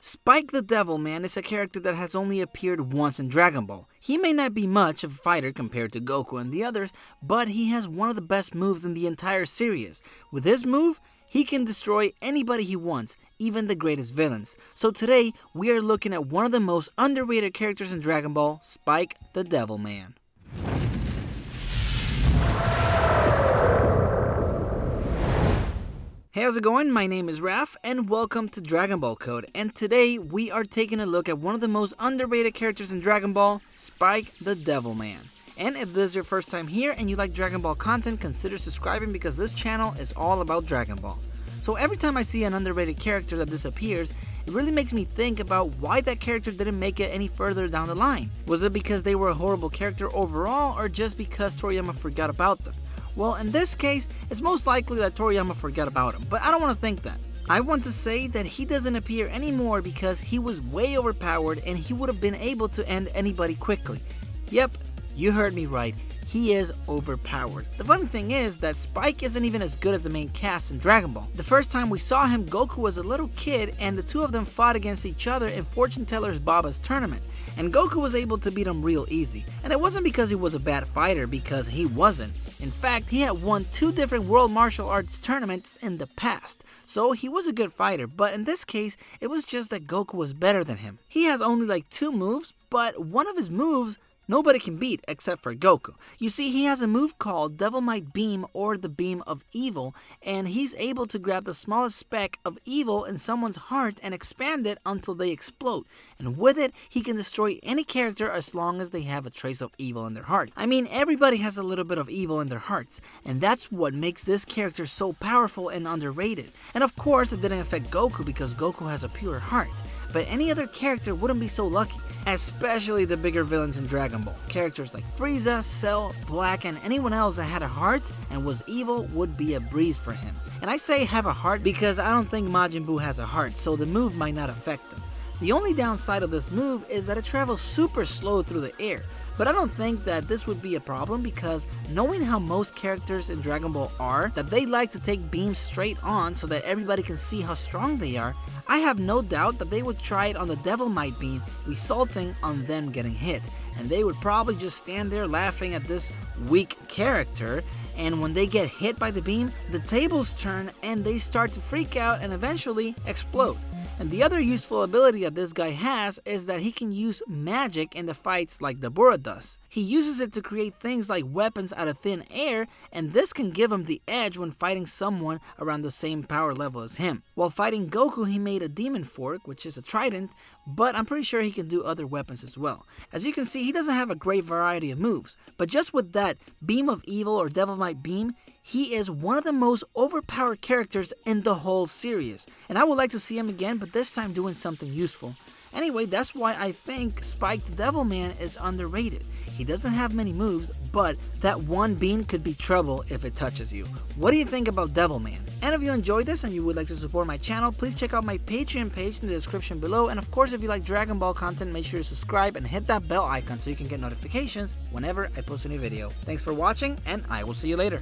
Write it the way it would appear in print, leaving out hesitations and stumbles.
Spike the Devilman is a character that has only appeared once in Dragon Ball. He may not be much of a fighter compared to Goku and the others, but he has one of the best moves in the entire series. With his move, he can destroy anybody he wants, even the greatest villains. So today, we are looking at one of the most underrated characters in Dragon Ball, Spike the Devilman. Hey, how's it going? My name is Raph and welcome to Dragon Ball Code, and today we are taking a look at one of the most underrated characters in Dragon Ball, Spike the Devilman. And if this is your first time here and you like Dragon Ball content, consider subscribing because this channel is all about Dragon Ball. So every time I see an underrated character that disappears, it really makes me think about why that character didn't make it any further down the line. Was it because they were a horrible character overall, or just because Toriyama forgot about them? Well, in this case, it's most likely that Toriyama forgot about him, but I don't want to think that. I want to say that he doesn't appear anymore because he was way overpowered and he would have been able to end anybody quickly. Yep, you heard me right. He is overpowered. The funny thing is that Spike isn't even as good as the main cast in Dragon Ball. The first time we saw him, Goku was a little kid and the two of them fought against each other in Fortune Teller's Baba's tournament. And Goku was able to beat him real easy. And it wasn't because he was a bad fighter, because he wasn't. In fact, he had won 2 different World Martial Arts tournaments in the past. So he was a good fighter, but in this case, it was just that Goku was better than him. He has only like 2 moves, but one of his moves nobody can beat except for Goku. You see, he has a move called Devilman Beam, or the Beam of Evil, and he's able to grab the smallest speck of evil in someone's heart and expand it until they explode. And with it, he can destroy any character as long as they have a trace of evil in their heart. I mean, everybody has a little bit of evil in their hearts, and that's what makes this character so powerful and underrated. And of course, it didn't affect Goku because Goku has a pure heart. But any other character wouldn't be so lucky, especially the bigger villains in Dragon Ball. Characters like Frieza, Cell, Black, and anyone else that had a heart and was evil would be a breeze for him. And I say have a heart because I don't think Majin Buu has a heart, so the move might not affect him. The only downside of this move is that it travels super slow through the air. But I don't think that this would be a problem because knowing how most characters in Dragon Ball are, that they like to take beams straight on so that everybody can see how strong they are, I have no doubt that they would try it on the Devilman Beam, resulting on them getting hit. And they would probably just stand there laughing at this weak character, and when they get hit by the beam, the tables turn and they start to freak out and eventually explode. And the other useful ability that this guy has is that he can use magic in the fights like Dabura does. He uses it to create things like weapons out of thin air, and this can give him the edge when fighting someone around the same power level as him. While fighting Goku, he made a demon fork, which is a trident, but I'm pretty sure he can do other weapons as well. As you can see, he doesn't have a great variety of moves, but just with that Beam of Evil or Devilman Beam, he is one of the most overpowered characters in the whole series, and I would like to see him again, but this time doing something useful. Anyway, that's why I think Spike the Devilman is underrated. He doesn't have many moves, but that one beam could be trouble if it touches you. What do you think about Devilman? And if you enjoyed this and you would like to support my channel, please check out my Patreon page in the description below. And of course, if you like Dragon Ball content, make sure to subscribe and hit that bell icon so you can get notifications whenever I post a new video. Thanks for watching, and I will see you later.